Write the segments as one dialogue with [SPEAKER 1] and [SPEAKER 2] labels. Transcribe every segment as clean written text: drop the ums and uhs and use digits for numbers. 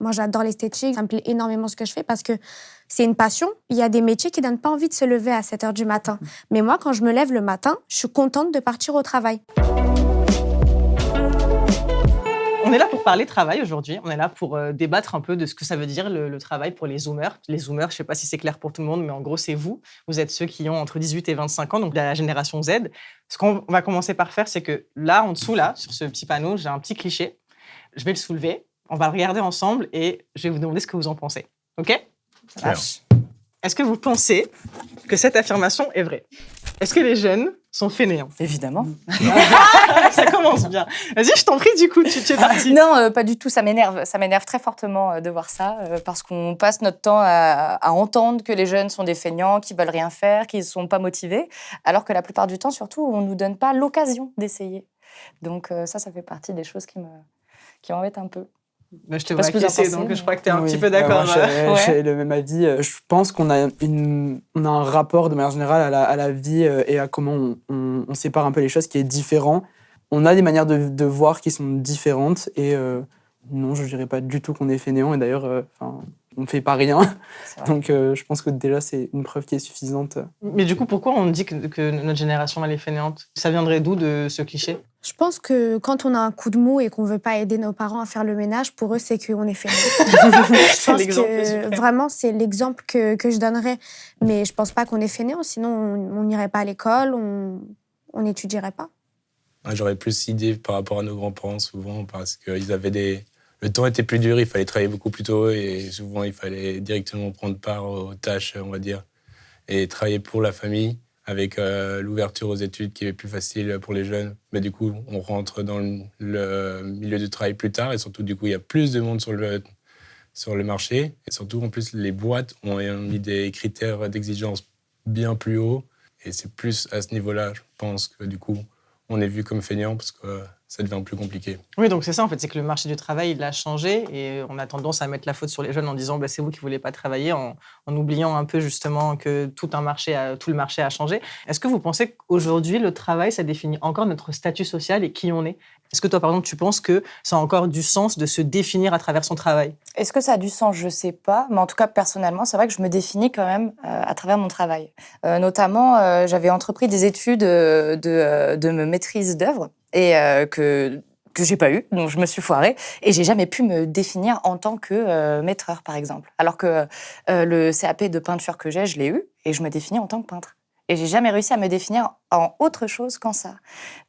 [SPEAKER 1] Moi, j'adore l'esthétique. Ça me plaît énormément ce que je fais parce que c'est une passion. Il y a des métiers qui ne donnent pas envie de se lever à 7 heures du matin. Mais moi, quand je me lève le matin, je suis contente de partir au travail.
[SPEAKER 2] On est là pour parler travail aujourd'hui. On est là pour débattre un peu de ce que ça veut dire le travail pour les zoomers. Les zoomers, je ne sais pas si c'est clair pour tout le monde, mais en gros, c'est vous. Vous êtes ceux qui ont entre 18 et 25 ans, donc la génération Z. Ce qu'on va commencer par faire, c'est que là, en dessous, là, sur ce petit panneau, j'ai un petit cliché. Je vais le soulever. On va le regarder ensemble et je vais vous demander ce que vous en pensez. OK ?
[SPEAKER 3] Ça marche.
[SPEAKER 2] Est-ce que vous pensez que cette affirmation est vraie ? Est-ce que les jeunes sont fainéants ?
[SPEAKER 3] Évidemment.
[SPEAKER 2] Ça commence bien. Vas-y, je t'en prie, du coup, tu es partie.
[SPEAKER 3] Non, pas du tout. Ça m'énerve très fortement de voir ça, parce qu'on passe notre temps à entendre que les jeunes sont des feignants, qu'ils veulent rien faire, qu'ils ne sont pas motivés, alors que la plupart du temps, surtout, on ne nous donne pas l'occasion d'essayer. Donc ça fait partie des choses qui m'embêtent un peu.
[SPEAKER 2] Je te vois acquiescer, donc je crois que tu es un petit peu d'accord.
[SPEAKER 4] J'ai le même avis. Je pense qu'on a un rapport de manière générale à la vie et à comment on sépare un peu les choses qui est différent. On a des manières de voir qui sont différentes et non, je ne dirais pas du tout qu'on est fainéant et d'ailleurs, on ne fait pas rien. Donc je pense que déjà, c'est une preuve qui est suffisante.
[SPEAKER 2] Mais du coup, pourquoi on dit que notre génération elle est fainéante ? Ça viendrait d'où de ce cliché ?
[SPEAKER 1] Je pense que quand on a un coup de mou et qu'on ne veut pas aider nos parents à faire le ménage, pour eux, c'est qu'on est fainéant. Je pense que vraiment, c'est l'exemple que je donnerais. Mais je ne pense pas qu'on est fainéant, sinon on n'irait pas à l'école, on n'étudierait pas.
[SPEAKER 5] J'aurais plus d'idées par rapport à nos grands-parents souvent parce qu'ils avaient le temps était plus dur, il fallait travailler beaucoup plus tôt et souvent il fallait directement prendre part aux tâches, on va dire, et travailler pour la famille avec l'ouverture aux études qui est plus facile pour les jeunes. Mais du coup, on rentre dans le milieu du travail plus tard et surtout, du coup, il y a plus de monde sur le marché. Et surtout, en plus, les boîtes ont mis des critères d'exigence bien plus hauts et c'est plus à ce niveau-là, je pense, que du coup, on est vu comme feignant parce que ça devient plus compliqué.
[SPEAKER 2] Oui, donc c'est ça, en fait, c'est que le marché du travail, il a changé et on a tendance à mettre la faute sur les jeunes en disant c'est vous qui ne voulez pas travailler, en oubliant un peu justement que tout le marché a changé. Est-ce que vous pensez qu'aujourd'hui, le travail, ça définit encore notre statut social et qui on est ? Est-ce que toi, par exemple, tu penses que ça a encore du sens de se définir à travers son travail ?
[SPEAKER 3] Est-ce que ça a du sens ? Je ne sais pas. Mais en tout cas, personnellement, c'est vrai que je me définis quand même à travers mon travail. Notamment, j'avais entrepris des études de maîtrise d'œuvre et que j'ai pas eu, donc je me suis foirée. Et j'ai jamais pu me définir en tant que maîtreur, par exemple. Alors que le CAP de peinture que je l'ai eu et je me définis en tant que peintre. Et j'ai jamais réussi à me définir en autre chose qu'en ça.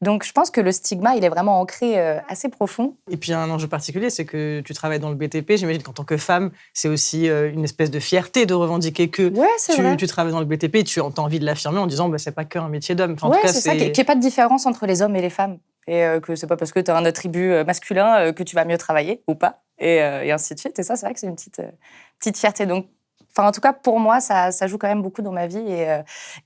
[SPEAKER 3] Donc, je pense que le stigma, il est vraiment ancré assez profond.
[SPEAKER 2] Et puis, un enjeu particulier, c'est que tu travailles dans le BTP. J'imagine qu'en tant que femme, c'est aussi une espèce de fierté de revendiquer que tu travailles dans le BTP et tu as envie de l'affirmer en disant c'est pas qu'un métier d'homme. Enfin, en tout cas,
[SPEAKER 3] c'est ça, qu'il n'y ait pas de différence entre les hommes et les femmes. Et que c'est pas parce que tu as un attribut masculin que tu vas mieux travailler ou pas. Et ainsi de suite. Et ça, c'est vrai que c'est une petite fierté. Donc, en tout cas, pour moi, ça joue quand même beaucoup dans ma vie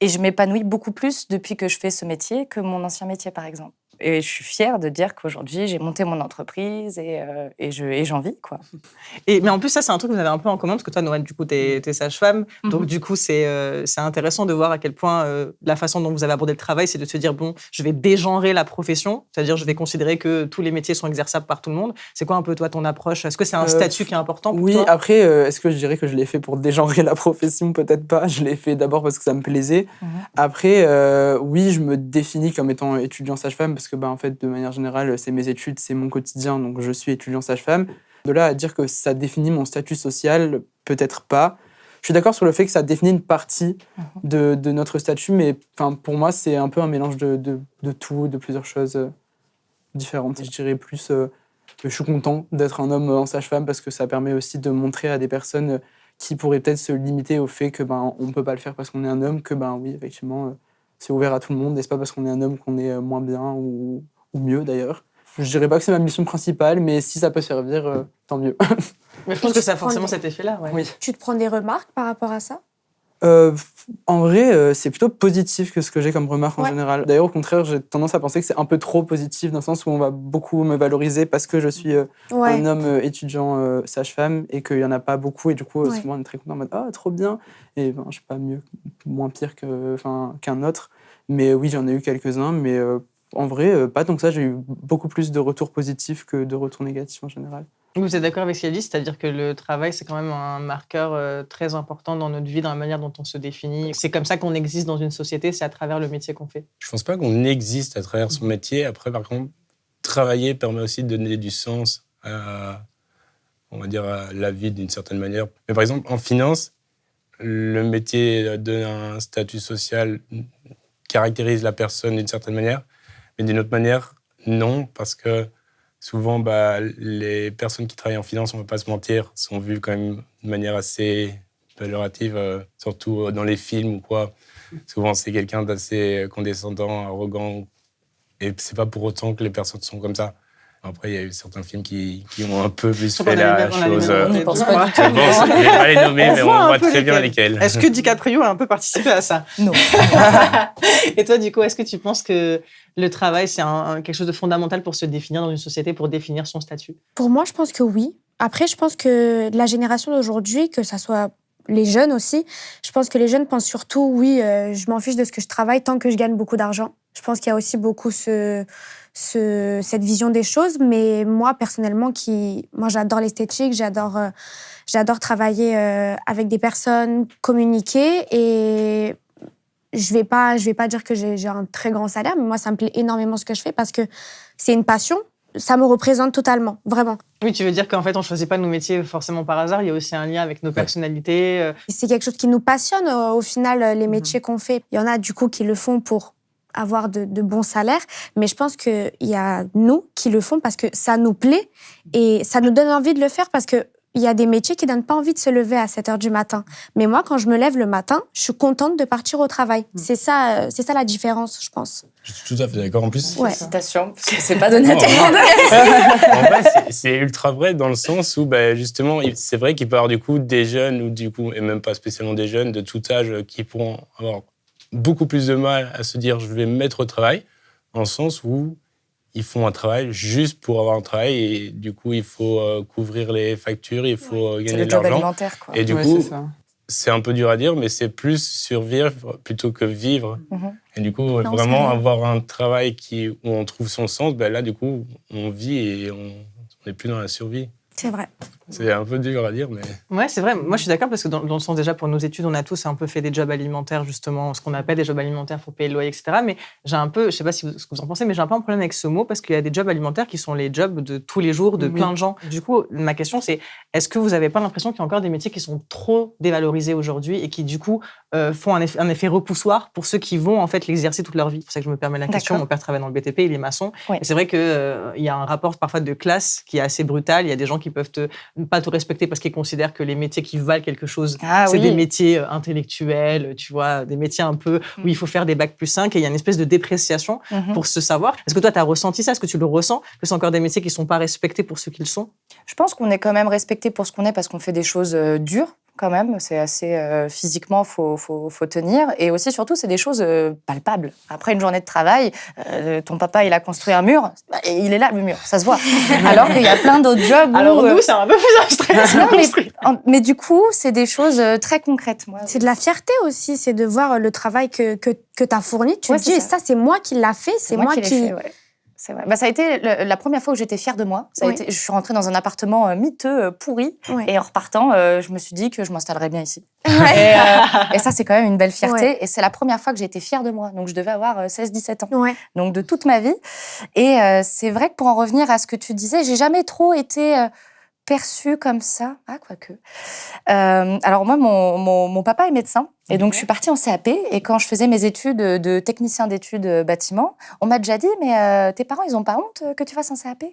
[SPEAKER 3] et je m'épanouis beaucoup plus depuis que je fais ce métier que mon ancien métier, par exemple. Et je suis fière de dire qu'aujourd'hui, j'ai monté mon entreprise et j'en vis, quoi.
[SPEAKER 2] Mais en plus, ça, c'est un truc que vous avez un peu en commun, parce que toi, Noël, du coup, t'es sage-femme. Donc, du coup, c'est intéressant de voir à quel point la façon dont vous avez abordé le travail, c'est de se dire, je vais dégenrer la profession, c'est-à-dire je vais considérer que tous les métiers sont exerçables par tout le monde. C'est quoi un peu, toi, ton approche ? Est-ce que c'est un statut qui est important pour toi ?
[SPEAKER 4] Oui, après, est-ce que je dirais que je l'ai fait pour dégenrer la profession ? Peut-être pas. Je l'ai fait d'abord parce que ça me plaisait. Après, oui, je me définis comme étant étudiant sage-femme parce que, en fait, de manière générale, c'est mes études, c'est mon quotidien, donc je suis étudiant sage-femme. De là à dire que ça définit mon statut social, peut-être pas. Je suis d'accord sur le fait que ça définit une partie de notre statut, mais pour moi, c'est un peu un mélange de tout, de plusieurs choses différentes. Je dirais plus que je suis content d'être un homme en sage-femme parce que ça permet aussi de montrer à des personnes qui pourraient peut-être se limiter au fait que on ne peut pas le faire parce qu'on est un homme, que oui, effectivement, c'est ouvert à tout le monde et c'est pas parce qu'on est un homme qu'on est moins bien ou mieux d'ailleurs. Je dirais pas que c'est ma mission principale, mais si ça peut servir, tant mieux.
[SPEAKER 2] Mais je pense que ça a forcément cet effet-là. Ouais.
[SPEAKER 4] Oui.
[SPEAKER 1] Tu te prends des remarques par rapport à ça ?
[SPEAKER 4] En vrai, c'est plutôt positif que ce que j'ai comme remarque en général. D'ailleurs, au contraire, j'ai tendance à penser que c'est un peu trop positif dans le sens où on va beaucoup me valoriser parce que je suis un homme étudiant sage-femme et qu'il n'y en a pas beaucoup. Et du coup, souvent, on est très content en mode « Ah, trop bien !» Et je ne suis pas moins pire qu'un autre. Mais oui, j'en ai eu quelques-uns. Mais en vrai, pas tant que ça. J'ai eu beaucoup plus de retours positifs que de retours négatifs en général.
[SPEAKER 2] Vous êtes d'accord avec ce qu'elle dit, c'est-à-dire que le travail, c'est quand même un marqueur très important dans notre vie, dans la manière dont on se définit. C'est comme ça qu'on existe dans une société, c'est à travers le métier qu'on fait.
[SPEAKER 5] Je pense pas qu'on existe à travers son métier. Après, par contre, travailler permet aussi de donner du sens à, on va dire, à la vie d'une certaine manière. Mais par exemple, en finance, le métier donne un statut social, caractérise la personne d'une certaine manière, mais d'une autre manière, non, parce que souvent, les personnes qui travaillent en finance, on ne va pas se mentir, sont vues quand même de manière assez péjorative, surtout dans les films ou quoi. Souvent, c'est quelqu'un d'assez condescendant, arrogant, et c'est pas pour autant que les personnes sont comme ça. Après, il y a eu certains films qui ont un peu plus fait la chose.
[SPEAKER 3] On n'y pense pas du tout.
[SPEAKER 5] Je vais pas les nommer, mais on voit très bien lesquels.
[SPEAKER 2] Est-ce que DiCaprio a un peu participé à ça?
[SPEAKER 3] Non.
[SPEAKER 2] Et toi, du coup, est-ce que tu penses que le travail, c'est quelque chose de fondamental pour se définir dans une société, pour définir son statut?
[SPEAKER 1] Pour moi, je pense que oui. Après, je pense que la génération d'aujourd'hui, que ça soit les jeunes aussi, je pense que les jeunes pensent surtout, oui, je m'en fiche de ce que je travaille tant que je gagne beaucoup d'argent. Je pense qu'il y a aussi beaucoup cette vision des choses. Mais moi, personnellement, moi, j'adore l'esthétique, j'adore travailler avec des personnes, communiquer. Et je vais pas dire que j'ai un très grand salaire, mais moi, ça me plaît énormément ce que je fais parce que c'est une passion. Ça me représente totalement, vraiment.
[SPEAKER 2] Oui, tu veux dire qu'en fait, on ne choisit pas nos métiers forcément par hasard. Il y a aussi un lien avec nos personnalités.
[SPEAKER 1] C'est quelque chose qui nous passionne, au final, les métiers qu'on fait. Il y en a, du coup, qui le font pour avoir de bons salaires. Mais je pense qu'il y a nous qui le font parce que ça nous plaît et ça nous donne envie de le faire parce que il y a des métiers qui ne donnent pas envie de se lever à 7 heures du matin. Mais moi, quand je me lève le matin, je suis contente de partir au travail. C'est ça la différence, je pense.
[SPEAKER 5] Je suis tout à fait d'accord. En plus,
[SPEAKER 3] Félicitations, parce que c'est pas donné à tout le monde.
[SPEAKER 5] En vrai, c'est ultra vrai dans le sens où, justement, c'est vrai qu'il peut y avoir du coup des jeunes, ou du coup, et même pas spécialement des jeunes, de tout âge, qui pourront avoir beaucoup plus de mal à se dire « je vais me mettre au travail », dans le sens où ils font un travail juste pour avoir un travail et du coup, il faut couvrir les factures, il faut gagner de l'argent.
[SPEAKER 3] C'est le job alimentaire, quoi.
[SPEAKER 5] Et du coup, c'est un peu dur à dire, mais c'est plus survivre plutôt que vivre. Et du coup, vraiment avoir un travail où on trouve son sens, là, du coup, on vit et on n'est plus dans la survie.
[SPEAKER 1] C'est vrai.
[SPEAKER 5] C'est un peu dur à dire, mais...
[SPEAKER 2] Ouais, c'est vrai. Moi, je suis d'accord parce que dans le sens, déjà, pour nos études, on a tous un peu fait des jobs alimentaires, justement, ce qu'on appelle des jobs alimentaires pour payer le loyer, etc. Mais j'ai un peu, je sais pas ce que vous en pensez, mais j'ai un peu un problème avec ce mot parce qu'il y a des jobs alimentaires qui sont les jobs de tous les jours de plein de gens. Du coup, ma question, c'est est-ce que vous n'avez pas l'impression qu'il y a encore des métiers qui sont trop dévalorisés aujourd'hui et qui, du coup, font un effet repoussoir pour ceux qui vont, en fait, l'exercer toute leur vie? C'est pour ça que je me permets la question. Mon père travaille dans le BTP, il est maçon. Ouais. Et c'est vrai qu'il y a un rapport parfois de classe qui est assez brutal. Il y a des gens qui peuvent pas te respecter parce qu'ils considèrent que les métiers qui valent quelque chose, c'est des métiers intellectuels, tu vois, des métiers un peu où il faut faire des bacs plus 5 et il y a une espèce de dépréciation pour ce savoir. Est-ce que toi, tu as ressenti ça? Est-ce que tu le ressens? Que c'est encore des métiers qui ne sont pas respectés pour ce qu'ils sont?
[SPEAKER 3] Je pense qu'on est quand même respecté pour ce qu'on est parce qu'on fait des choses dures. Quand même, c'est assez physiquement, faut tenir. Et aussi, surtout, c'est des choses palpables. Après une journée de travail, ton papa, il a construit un mur, il est là, le mur, ça se voit. Alors qu'il y a plein d'autres jobs
[SPEAKER 2] Alors nous, c'est un peu plus abstrait.
[SPEAKER 3] Mais du coup, c'est des choses très concrètes. Moi.
[SPEAKER 1] C'est de la fierté aussi, c'est de voir le travail que tu as fourni. Tu te dis, ça, c'est moi qui l'a fait, c'est moi qui...
[SPEAKER 3] Fait, ouais. C'est vrai. Ça a été la première fois où j'étais fière de moi. Je suis rentrée dans un appartement miteux, pourri. Et en repartant, je me suis dit que je m'installerais bien ici. Et ça, c'est quand même une belle fierté. Et c'est la première fois que j'ai été fière de moi. Donc, je devais avoir 16-17 ans. Donc, de toute ma vie. Et c'est vrai que pour en revenir à ce que tu disais, j'ai jamais trop été... perçue comme ça. Ah, quoique. Alors moi, mon papa est médecin. Et donc, je suis partie en CAP. Et quand je faisais mes études de technicien d'études bâtiment, on m'a déjà dit, mais tes parents, ils n'ont pas honte que tu fasses un CAP?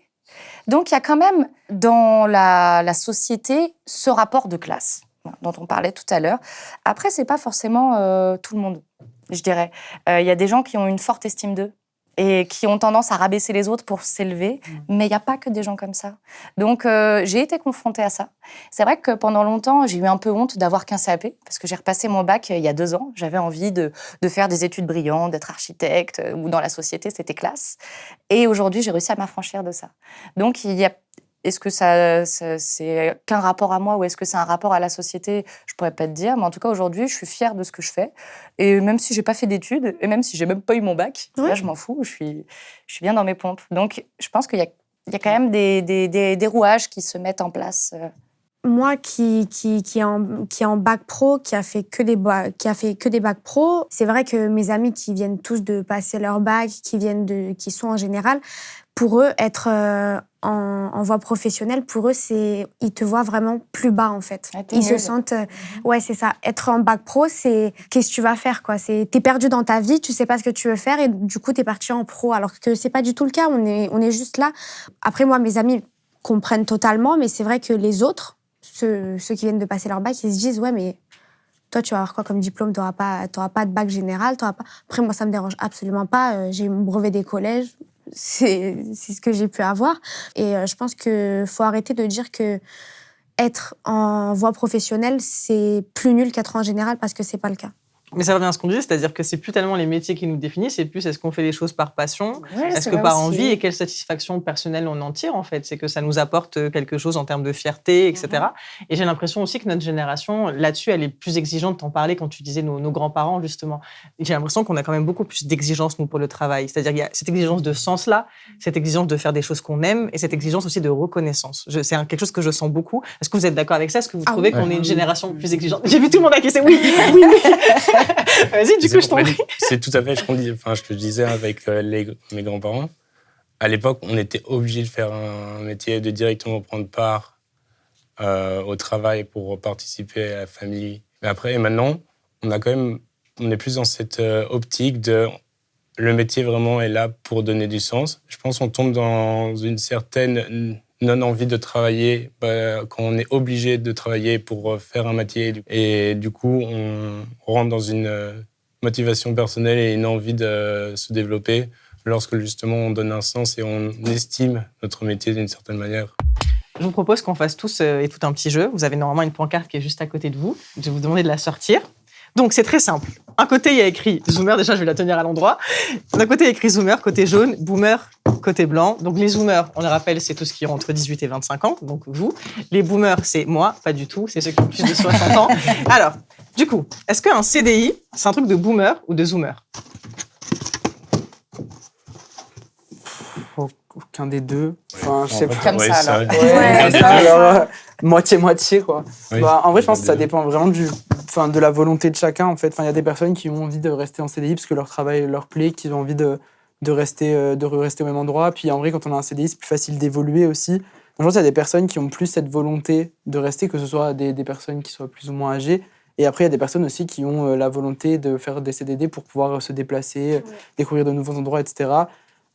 [SPEAKER 3] Donc, il y a quand même dans la société ce rapport de classe dont on parlait tout à l'heure. Après, c'est pas forcément tout le monde, je dirais. Il y a des gens qui ont une forte estime d'eux et qui ont tendance à rabaisser les autres pour s'élever. Mais il n'y a pas que des gens comme ça. Donc, j'ai été confrontée à ça. C'est vrai que pendant longtemps, j'ai eu un peu honte d'avoir qu'un CAP, parce que j'ai repassé mon bac il y a 2 ans. J'avais envie de faire des études brillantes, d'être architecte, ou dans la société, c'était classe. Et aujourd'hui, j'ai réussi à m'affranchir de ça. Donc, il y a... Est-ce que c'est qu'un rapport à moi ou est-ce que c'est un rapport à la société? Je pourrais pas te dire, mais en tout cas aujourd'hui, je suis fière de ce que je fais. Et même si j'ai pas fait d'études, et même si j'ai même pas eu mon bac, là je m'en fous, je suis bien dans mes pompes. Donc je pense qu'il y a Il y a quand même des rouages qui se mettent en place.
[SPEAKER 1] Moi qui est en bac pro, qui a fait que des bacs pro, c'est vrai que mes amis qui viennent tous de passer leur bac, qui sont en général, pour eux, être en voie professionnelle, pour eux, ils te voient vraiment plus bas, en fait. Ils se sentent... ouais, c'est ça. Être en bac pro, c'est qu'est-ce que tu vas faire, quoi. T'es perdu dans ta vie, tu sais pas ce que tu veux faire et du coup, t'es parti en pro. Alors que c'est pas du tout le cas, on est juste là. Après, moi, mes amis comprennent totalement, mais c'est vrai que les autres, ceux qui viennent de passer leur bac, ils se disent « Ouais, mais toi, tu vas avoir quoi comme diplôme ? T'auras pas de bac général, t'auras pas... » Après, moi, ça me dérange absolument pas. J'ai mon brevet des collèges. C'est ce que j'ai pu avoir. Et je pense qu'il faut arrêter de dire que être en voie professionnelle, c'est plus nul qu'être en général parce que c'est pas le cas.
[SPEAKER 2] Mais ça revient à ce qu'on disait, c'est-à-dire que c'est plus tellement les métiers qui nous définissent, c'est plus est-ce qu'on fait les choses par passion, est-ce que par envie et quelle satisfaction personnelle on en tire en fait. C'est que ça nous apporte quelque chose en termes de fierté, etc. Et j'ai l'impression aussi que notre génération, là-dessus, elle est plus exigeante. T'en parlais quand tu disais nos grands-parents justement. Et j'ai l'impression qu'on a quand même beaucoup plus d'exigences nous pour le travail. C'est-à-dire qu'il y a cette exigence de sens-là, cette exigence de faire des choses qu'on aime et cette exigence aussi de reconnaissance. C'est quelque chose que je sens beaucoup. Est-ce que vous êtes d'accord avec ça ? Est-ce que vous trouvez qu'on est une génération plus exigeante ? J'ai vu tout le monde acquiescer. Oui, oui, oui. Vas-y, du coup, je t'en prie.
[SPEAKER 5] C'est tout à fait ce que je disais avec mes grands-parents. À l'époque, on était obligé de faire un métier, de directement prendre part au travail pour participer à la famille. Mais après, maintenant, on est plus dans cette optique de le métier vraiment est là pour donner du sens. Je pense qu'on tombe dans une certaine non-envie de travailler quand on est obligé de travailler pour faire un métier. Et du coup, on rentre dans une motivation personnelle et une envie de se développer lorsque justement on donne un sens et on estime notre métier d'une certaine manière.
[SPEAKER 2] Je vous propose qu'on fasse tous et tout un petit jeu. Vous avez normalement une pancarte qui est juste à côté de vous. Je vais vous demander de la sortir. Donc, c'est très simple. Un côté, il y a écrit Zoomer. Déjà, je vais la tenir à l'endroit. D'un côté, il y a écrit Zoomer, côté jaune. Boomer, côté blanc. Donc, les Zoomers, on le rappelle, c'est tous ceux qui ont entre 18 et 25 ans. Donc, vous. Les Boomers, c'est moi. Pas du tout. C'est ceux qui ont plus de 60 ans. Alors, du coup, est-ce qu'un CDI, c'est un truc de Boomer ou de Zoomer ?
[SPEAKER 4] Aucun des deux. Enfin, je sais pas.
[SPEAKER 3] Comme ça, alors.
[SPEAKER 4] Ouais, ça, alors, moitié-moitié, quoi.
[SPEAKER 5] Oui,
[SPEAKER 4] En vrai, je pense que ça dépend vraiment de la volonté de chacun, en fait. Enfin, il y a des personnes qui ont envie de rester en CDI parce que leur travail leur plaît, qui ont envie de rester au même endroit. Puis, en vrai, quand on a un CDI, c'est plus facile d'évoluer aussi. Donc, je pense qu'il y a des personnes qui ont plus cette volonté de rester, que ce soit des personnes qui soient plus ou moins âgées. Et après, il y a des personnes aussi qui ont la volonté de faire des CDD pour pouvoir se déplacer, découvrir de nouveaux endroits, etc.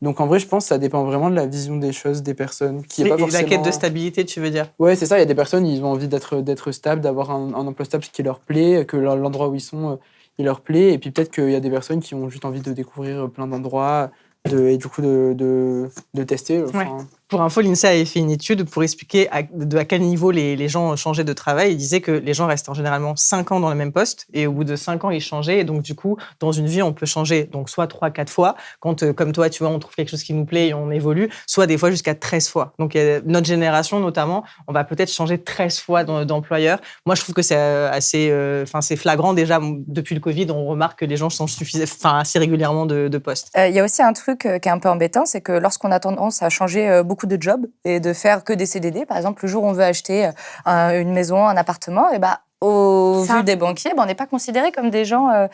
[SPEAKER 4] Donc, en vrai, je pense que ça dépend vraiment de la vision des choses, des personnes. Qui est pas forcément...
[SPEAKER 2] La quête de stabilité, tu veux dire ?
[SPEAKER 4] Ouais, c'est ça. Il y a des personnes, ils ont envie d'être stables, d'avoir un emploi stable qui leur plaît, que l'endroit où ils sont, il leur plaît. Et puis peut-être qu'il y a des personnes qui ont juste envie de découvrir plein d'endroits et du coup de tester. Enfin...
[SPEAKER 2] Ouais. Pour info, l'INSEE avait fait une étude pour expliquer à quel niveau les gens changeaient de travail. Ils disaient que les gens restaient généralement 5 ans dans le même poste et au bout de 5 ans, ils changeaient. Et donc, du coup, dans une vie, on peut changer donc soit 3-4 fois, quand, comme toi, tu vois, on trouve quelque chose qui nous plaît et on évolue, soit des fois jusqu'à 13 fois. Donc, notre génération, notamment, on va peut-être changer 13 fois d'employeur. Moi, je trouve que c'est c'est flagrant. Déjà, depuis le Covid, on remarque que les gens changent assez régulièrement de poste.
[SPEAKER 3] Il y a aussi un truc qui est un peu embêtant, c'est que lorsqu'on a tendance à changer beaucoup de jobs et de faire que des CDD. Par exemple, le jour où on veut acheter une maison, un appartement, et au vu des banquiers, on n'est pas considérés comme des gens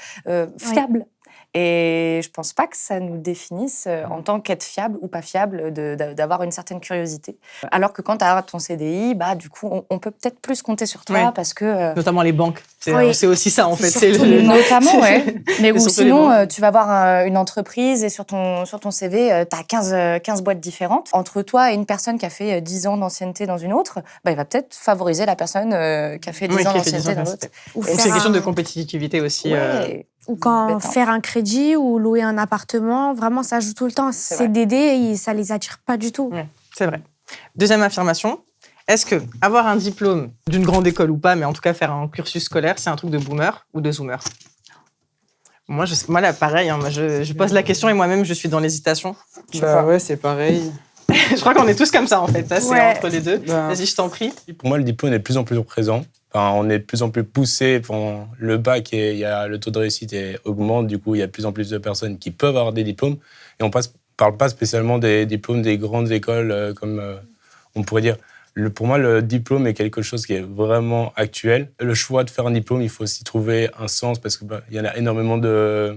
[SPEAKER 3] fiables. Oui. Et je pense pas que ça nous définisse en tant qu'être fiable ou pas fiable, d'avoir une certaine curiosité. Alors que quand tu as ton CDI, du coup, on peut peut-être plus compter sur toi parce que...
[SPEAKER 2] Notamment les banques. C'est aussi ça, en fait.
[SPEAKER 3] Notamment, oui. Mais ou sinon, tu vas voir une entreprise et sur ton CV, tu as 15 boîtes différentes. Entre toi et une personne qui a fait 10 ans d'ancienneté dans une autre, il va peut-être favoriser la personne qui a fait 10 ans d'ancienneté dans l'autre.
[SPEAKER 2] C'est une question de compétitivité aussi.
[SPEAKER 1] Ou quand faire un crédit ou louer un appartement, vraiment, ça joue tout le temps. CDD, ça les attire pas du tout.
[SPEAKER 2] Ouais, c'est vrai. Deuxième affirmation. Est-ce que avoir un diplôme d'une grande école ou pas, mais en tout cas faire un cursus scolaire, c'est un truc de boomer ou de zoomer ? Moi, là, pareil. Je pose la question et moi-même, je suis dans l'hésitation.
[SPEAKER 4] Ouais, c'est pareil.
[SPEAKER 2] Je crois qu'on est tous comme ça, en fait. C'est entre les deux. Vas-y, je t'en prie.
[SPEAKER 5] Pour moi, le diplôme est de plus en plus présent. Enfin, on est de plus en plus poussé pour le bac et le taux de réussite augmente. Du coup, il y a de plus en plus de personnes qui peuvent avoir des diplômes. Et on passe parle pas spécialement des diplômes des grandes écoles, comme on pourrait dire. Pour moi, le diplôme est quelque chose qui est vraiment actuel. Le choix de faire un diplôme, il faut aussi trouver un sens parce qu'il y en a énormément de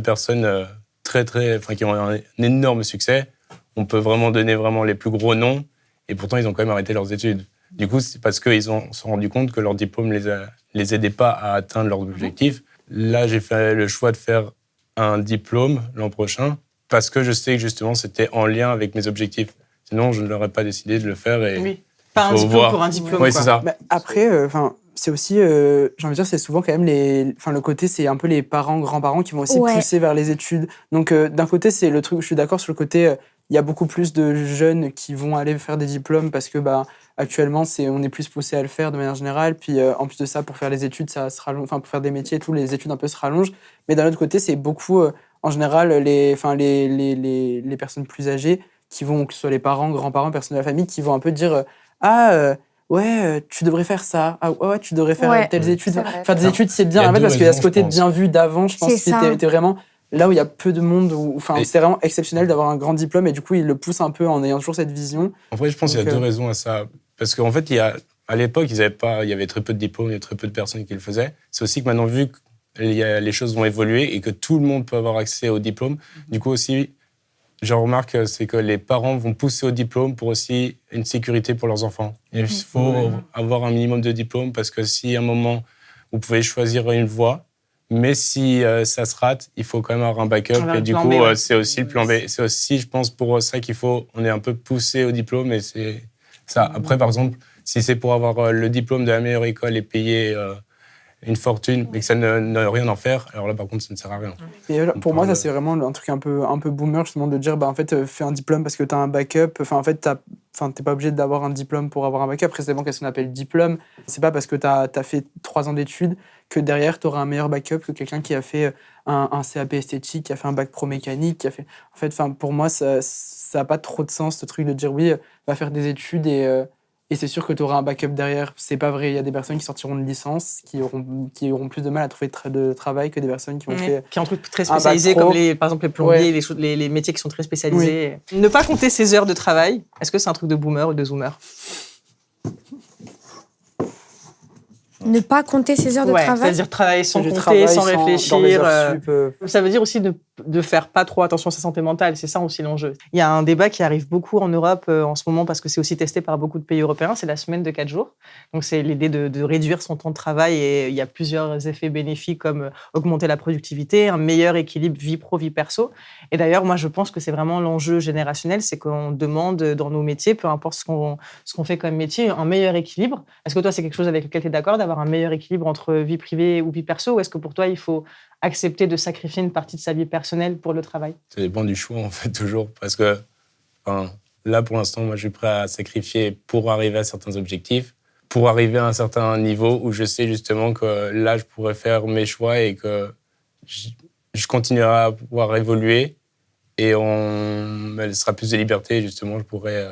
[SPEAKER 5] personnes qui ont un énorme succès. On peut vraiment donner vraiment les plus gros noms et pourtant, ils ont quand même arrêté leurs études. Du coup, c'est parce qu'ils se sont rendus compte que leur diplôme les aidait pas à atteindre leurs objectifs. Là, j'ai fait le choix de faire un diplôme l'an prochain parce que je sais que justement, c'était en lien avec mes objectifs. Sinon, je n'aurais pas décidé de le faire. Et
[SPEAKER 2] oui. Pas un diplôme pour un diplôme.
[SPEAKER 5] Oui, c'est ça.
[SPEAKER 4] Bah, après, c'est aussi, j'ai envie de dire, c'est souvent quand même le côté, c'est un peu les parents, grands-parents qui vont aussi pousser vers les études. Donc, d'un côté, c'est le truc, je suis d'accord sur le côté, il y a beaucoup plus de jeunes qui vont aller faire des diplômes parce que, actuellement, on est plus poussé à le faire de manière générale. Puis, en plus de ça, pour faire les études, ça se rallonge, pour faire des métiers et tout, les études un peu se rallongent. Mais d'un autre côté, c'est beaucoup, en général, les personnes plus âgées qui vont, que ce soit les parents, grands-parents, personnes de la famille, qui vont un peu dire tu devrais faire ça. Ah ouais, tu devrais faire telles études. Faire des études, c'est bien. En fait, parce qu'il y a ce côté bien vu d'avant. Je pense que t'es vraiment là où il y a peu de monde. C'est vraiment exceptionnel d'avoir un grand diplôme et du coup, ils le poussent un peu en ayant toujours cette vision.
[SPEAKER 5] En vrai, je pense qu'il y a deux raisons à ça. Parce qu'en fait, à l'époque, il y avait très peu de diplômes, il y avait très peu de personnes qui le faisaient. C'est aussi que maintenant, vu que les choses vont évoluer et que tout le monde peut avoir accès au diplôme, du coup aussi, je remarque, c'est que les parents vont pousser au diplôme pour aussi une sécurité pour leurs enfants. Il faut avoir un minimum de diplôme parce que si à un moment, vous pouvez choisir une voie, mais si ça se rate, il faut quand même avoir un backup. Et du coup, c'est aussi le plan B. C'est aussi, je pense, pour ça on est un peu poussé au diplôme. Et c'est ça. Après, par exemple, si c'est pour avoir le diplôme de la meilleure école et payer une fortune, mais que ça ne rien en faire, alors là, par contre, ça ne sert à rien.
[SPEAKER 4] Et pour moi, ça, c'est vraiment un truc un peu boomer, justement, de dire, en fait, fais un diplôme parce que tu as un backup. En fait, t'es pas obligé d'avoir un diplôme pour avoir un backup. Précisément, qu'est-ce qu'on appelle diplôme? C'est pas parce que tu as fait 3 ans d'études que derrière, tu auras un meilleur backup que quelqu'un qui a fait un CAP esthétique, qui a fait un bac pro mécanique, qui a fait... En fait, pour moi, ça n'a pas trop de sens, ce truc de dire, oui, va faire des études et c'est sûr que tu auras un backup derrière. C'est pas vrai. Il y a des personnes qui sortiront de licence, qui auront plus de mal à trouver de travail que des personnes qui ont fait.
[SPEAKER 2] Qui ont un truc très spécialisé, comme par exemple les plombiers, les métiers qui sont très spécialisés. Oui. Ne pas compter ses heures de travail, est-ce que c'est un truc de boomer ou de zoomer?
[SPEAKER 1] Ne pas compter ses heures de travail.
[SPEAKER 2] C'est-à-dire travailler sans compter, sans réfléchir. Ça veut dire aussi de faire pas trop attention à sa santé mentale. C'est ça aussi l'enjeu. Il y a un débat qui arrive beaucoup en Europe en ce moment parce que c'est aussi testé par beaucoup de pays européens. C'est la semaine de 4 jours. Donc c'est l'idée de réduire son temps de travail et il y a plusieurs effets bénéfiques comme augmenter la productivité, un meilleur équilibre vie pro, vie perso. Et d'ailleurs, moi, je pense que c'est vraiment l'enjeu générationnel, c'est qu'on demande dans nos métiers, peu importe ce qu'on fait comme métier, un meilleur équilibre. Est-ce que toi, c'est quelque chose avec lequel tu es d'accord d'avoir un meilleur équilibre entre vie privée ou vie perso, ou est-ce que pour toi, il faut accepter de sacrifier une partie de sa vie personnelle pour le travail?
[SPEAKER 5] Ça dépend du choix, en fait, toujours. Parce que là, pour l'instant, moi, je suis prêt à sacrifier pour arriver à certains objectifs, pour arriver à un certain niveau où je sais justement que là, je pourrais faire mes choix et que je continuerai à pouvoir évoluer et on me laissera plus de liberté. Justement, je pourrais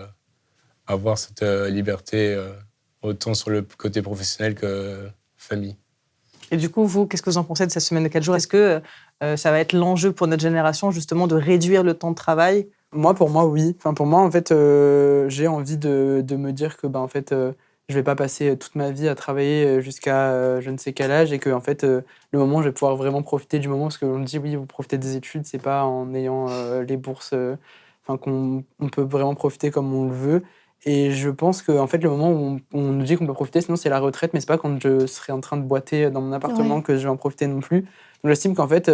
[SPEAKER 5] avoir cette liberté autant sur le côté professionnel que famille.
[SPEAKER 2] Et du coup, vous, qu'est-ce que vous en pensez de cette semaine de 4 jours? Est-ce que ça va être l'enjeu pour notre génération, justement, de réduire le temps de travail?
[SPEAKER 4] Pour moi, oui. Pour moi, en fait, j'ai envie de me dire que, en fait, je vais pas passer toute ma vie à travailler jusqu'à je ne sais quel âge et que, en fait, le moment où je vais pouvoir vraiment profiter du moment, parce qu'on me dit, oui, vous profitez des études, c'est pas en ayant les bourses, qu'on peut vraiment profiter comme on le veut. Et je pense que en fait, le moment où on nous dit qu'on peut profiter, sinon c'est la retraite, mais c'est pas quand je serai en train de boiter dans mon appartement que je vais en profiter non plus. Donc j'estime qu'en fait,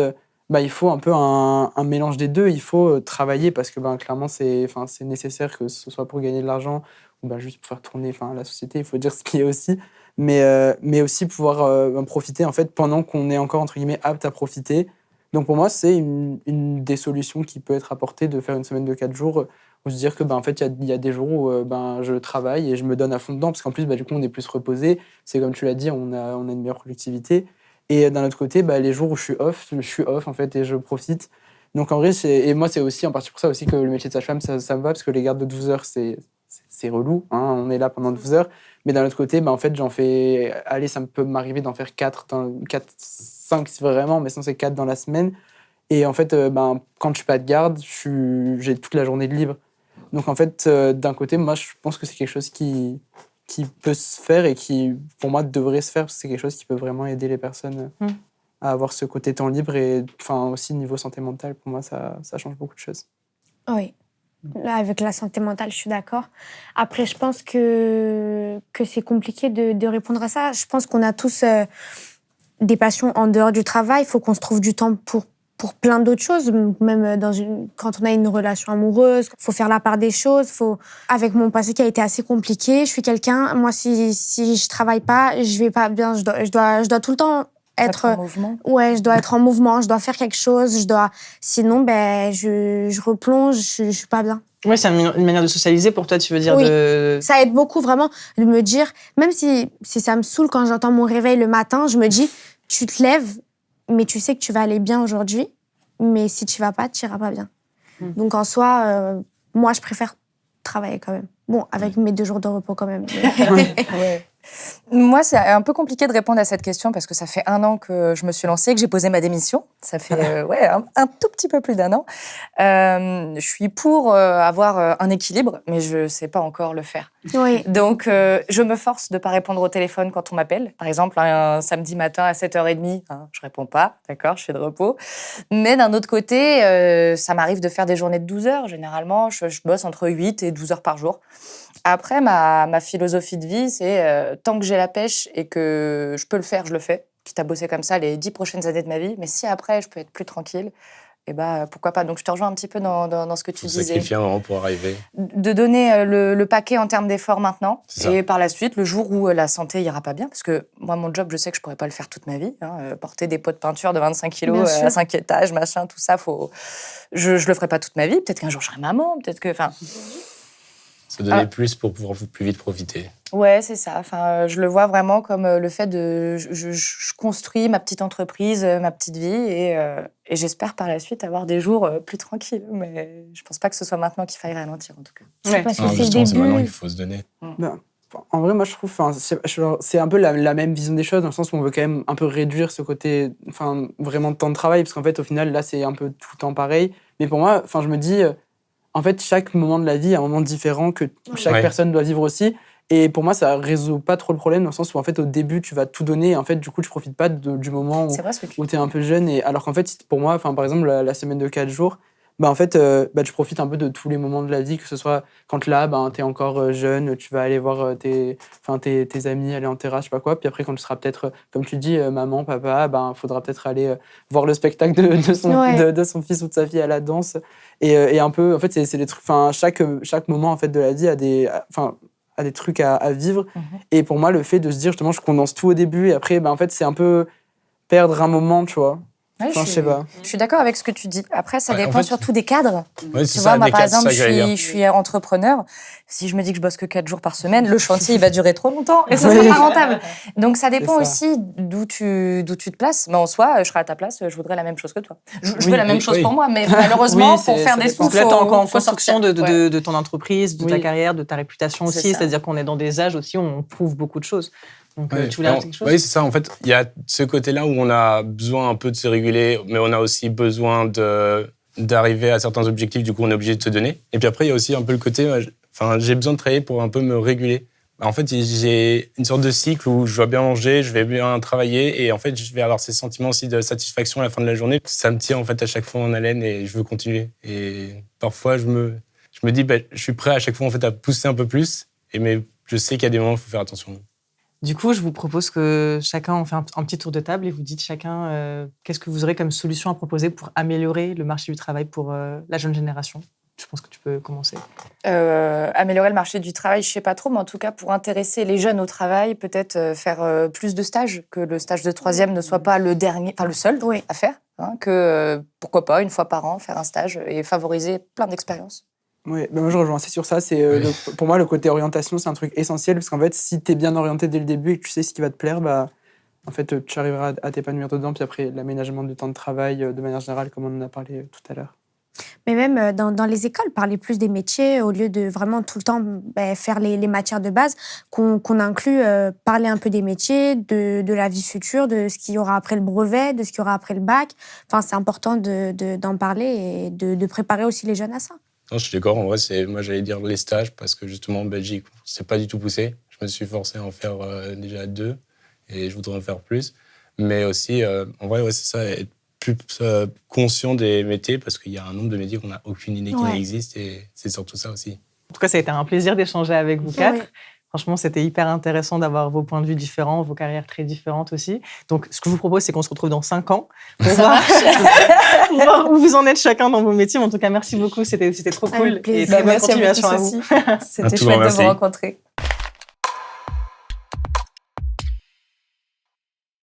[SPEAKER 4] il faut un peu un mélange des deux. Il faut travailler parce que clairement, c'est nécessaire, que ce soit pour gagner de l'argent ou juste pour faire tourner la société, il faut dire ce qu'il y a aussi. Mais aussi pouvoir en profiter en fait, pendant qu'on est encore entre guillemets apte à profiter. Donc pour moi, c'est une des solutions qui peut être apportée de faire une semaine de 4 jours. Ou se dire que en fait il y a des jours où je travaille et je me donne à fond dedans parce qu'en plus du coup on est plus reposé, c'est comme tu l'as dit, on a une meilleure productivité et d'un autre côté les jours où je suis off en fait et je profite. Donc en vrai et moi c'est aussi en partie pour ça aussi que le métier de sage-femme ça me va parce que les gardes de 12 heures c'est relou, on est là pendant 12 heures, mais d'un autre côté en fait j'en fais ça peut m'arriver d'en faire 4 5 si vraiment, mais sinon c'est 4 dans la semaine. Et en fait, quand je suis pas de garde, j'ai toute la journée de libre. Donc en fait, d'un côté, moi, je pense que c'est quelque chose qui peut se faire et qui, pour moi, devrait se faire parce que c'est quelque chose qui peut vraiment aider les personnes à avoir ce côté temps libre et aussi niveau santé mentale, pour moi, ça change beaucoup de choses.
[SPEAKER 1] Oui. Là, avec la santé mentale, je suis d'accord. Après, je pense que c'est compliqué de répondre à ça. Je pense qu'on a tous des passions en dehors du travail. Il faut qu'on se trouve du temps pour plein d'autres choses. Même quand on a une relation amoureuse, il faut faire la part des choses. Avec mon passé qui a été assez compliqué, je suis quelqu'un... Moi, si je travaille pas, je vais pas bien. Je dois tout le temps être
[SPEAKER 3] en mouvement.
[SPEAKER 1] Ouais, je dois être en mouvement, je dois faire quelque chose, sinon je replonge, je suis pas bien.
[SPEAKER 2] Ouais, c'est une manière de socialiser pour toi, tu veux dire.
[SPEAKER 1] Oui. Ça aide beaucoup vraiment de me dire, même si ça me saoule quand j'entends mon réveil le matin, je me dis, tu te lèves, mais tu sais que tu vas aller bien aujourd'hui, mais si tu vas pas, tu iras pas bien. Donc en soi, moi je préfère travailler quand même. Bon, avec mes 2 jours de repos quand même.
[SPEAKER 3] Ouais. Moi, c'est un peu compliqué de répondre à cette question parce que ça fait 1 an que je me suis lancée, que j'ai posé ma démission. Ça fait un tout petit peu plus d'1 an. Je suis pour avoir un équilibre, mais je sais pas encore le faire.
[SPEAKER 1] Oui.
[SPEAKER 3] Donc, je me force de pas répondre au téléphone quand on m'appelle. Par exemple, un samedi matin à 7h30, je réponds pas, d'accord, je fais de repos. Mais d'un autre côté, ça m'arrive de faire des journées de 12 heures. Généralement, je bosse entre 8 et 12 heures par jour. Après, ma philosophie de vie, c'est tant que j'ai la pêche et que je peux le faire, je le fais. Quitte à bosser comme ça les 10 prochaines années de ma vie. Mais si après, je peux être plus tranquille, pourquoi pas. Donc, je te rejoins un petit peu dans ce que tu disais.
[SPEAKER 5] Sacrifier un moment pour arriver.
[SPEAKER 3] De donner le paquet en termes d'efforts maintenant. Et par la suite, le jour où la santé ira pas bien, parce que moi, mon job, je sais que je pourrais pas le faire toute ma vie. Porter des pots de peinture de 25 kilos à 5 étages, machin, tout ça, je le ferai pas toute ma vie. Peut-être qu'un jour, je serai maman. Peut-être que...
[SPEAKER 5] Se donner plus pour pouvoir plus vite profiter.
[SPEAKER 3] Ouais, c'est ça. Je le vois vraiment comme le fait de... Je construis ma petite entreprise, ma petite vie et j'espère par la suite avoir des jours plus tranquilles. Mais je pense pas que ce soit maintenant qu'il faille ralentir, en tout cas.
[SPEAKER 1] Ouais. Parce que c'est le
[SPEAKER 5] c'est maintenant
[SPEAKER 1] début.
[SPEAKER 5] qu'il faut se donner.
[SPEAKER 4] En vrai, moi, je trouve c'est un peu la même vision des choses, dans le sens où on veut quand même un peu réduire ce côté vraiment de temps de travail, parce qu'en fait, au final, là, c'est un peu tout le temps pareil. Mais pour moi, je me dis... En fait, chaque moment de la vie est un moment différent que chaque personne doit vivre aussi. Et pour moi, ça résout pas trop le problème, dans le sens où, en fait, au début, tu vas tout donner. Et en fait, du coup, tu profites pas du moment où tu es un peu jeune. Et alors qu'en fait, pour moi, par exemple, la semaine de 4 jours, en fait, tu profites un peu de tous les moments de la vie, que ce soit quand là, tu es encore jeune, tu vas aller voir tes amis, aller en terrasse, je sais pas quoi. Puis après, quand tu seras peut-être, comme tu dis, maman, papa, faudra peut-être aller voir le spectacle de son fils ou de sa fille à la danse. Et un peu, en fait, c'est des trucs, chaque moment en fait, de la vie a des trucs à vivre. Et pour moi, le fait de se dire, justement, je condense tout au début et après, en fait, c'est un peu perdre un moment, tu vois.
[SPEAKER 3] Ouais,
[SPEAKER 4] je sais pas.
[SPEAKER 3] Je suis d'accord avec ce que tu dis. Après, ça dépend surtout des cadres.
[SPEAKER 5] Ouais,
[SPEAKER 3] tu vois, moi, par exemple, je suis entrepreneur. Si je me dis que je bosse que 4 jours par semaine, le chantier, il va durer trop longtemps et ça sera pas rentable. Donc, ça dépend aussi d'où tu te places. Mais en soi, je serai à ta place, je voudrais la même chose que toi. Je veux la même chose pour moi, mais malheureusement, pour faire des sous,
[SPEAKER 2] donc là, t'es encore en
[SPEAKER 3] faut
[SPEAKER 2] construction de ton entreprise, de ta carrière, de ta réputation
[SPEAKER 3] C'est
[SPEAKER 2] aussi.
[SPEAKER 3] ça.
[SPEAKER 2] C'est-à-dire qu'on est dans des âges aussi où on prouve beaucoup de choses. Donc, tu voulais ajouter quelque chose ?
[SPEAKER 5] Oui, c'est ça. En fait, il y a ce côté-là où on a besoin un peu de se réguler, mais on a aussi besoin d'arriver à certains objectifs. Du coup, on est obligé de se donner. Et puis après, il y a aussi un peu le côté, j'ai besoin de travailler pour un peu me réguler. En fait, j'ai une sorte de cycle où je dois bien manger, je vais bien travailler, et en fait, je vais avoir ces sentiments aussi de satisfaction à la fin de la journée. Ça me tient en fait à chaque fois en haleine et je veux continuer. Et parfois, je me dis, je suis prêt à chaque fois en fait à pousser un peu plus, mais je sais qu'il y a des moments où il faut faire attention.
[SPEAKER 2] Du coup, je vous propose que chacun on fait un petit tour de table et vous dites chacun qu'est-ce que vous aurez comme solution à proposer pour améliorer le marché du travail pour la jeune génération. Je pense que tu peux commencer.
[SPEAKER 3] Améliorer le marché du travail, je sais pas trop, mais en tout cas, pour intéresser les jeunes au travail, peut-être faire plus de stages, que le stage de 3e ne soit pas le seul à faire, que pourquoi pas, 1 fois par an, faire un stage et favoriser plein d'expériences.
[SPEAKER 4] Oui, moi je rejoins assez sur ça. Pour moi, le côté orientation, c'est un truc essentiel, parce qu'en fait, si tu es bien orienté dès le début et que tu sais ce qui va te plaire, en fait, tu arriveras à t'épanouir dedans. Puis après, l'aménagement du temps de travail, de manière générale, comme on en a parlé tout à l'heure.
[SPEAKER 1] Mais même dans les écoles, parler plus des métiers au lieu de vraiment tout le temps faire les matières de base, qu'on inclut parler un peu des métiers, de la vie future, de ce qu'il y aura après le brevet, de ce qu'il y aura après le bac. Enfin, c'est important d'en parler et de préparer aussi les jeunes à ça.
[SPEAKER 5] Non, je suis d'accord. En vrai, moi, j'allais dire les stages parce que justement, en Belgique, c'est pas du tout poussé. Je me suis forcé à en faire déjà 2 et je voudrais en faire plus. Mais aussi, en vrai, c'est ça, être plus conscient des métiers parce qu'il y a un nombre de métiers qu'on n'a aucune idée qui existent et c'est surtout ça aussi.
[SPEAKER 2] En tout cas, ça a été un plaisir d'échanger avec vous 4.
[SPEAKER 1] Oui.
[SPEAKER 2] Franchement, c'était hyper intéressant d'avoir vos points de vue différents, vos carrières très différentes aussi. Donc, ce que je vous propose, c'est qu'on se retrouve dans 5 ans pour voir où vous en êtes chacun dans vos métiers. Mais en tout cas, merci beaucoup. C'était trop cool. Et très bonne continuation à vous.
[SPEAKER 3] C'était chouette de vous rencontrer.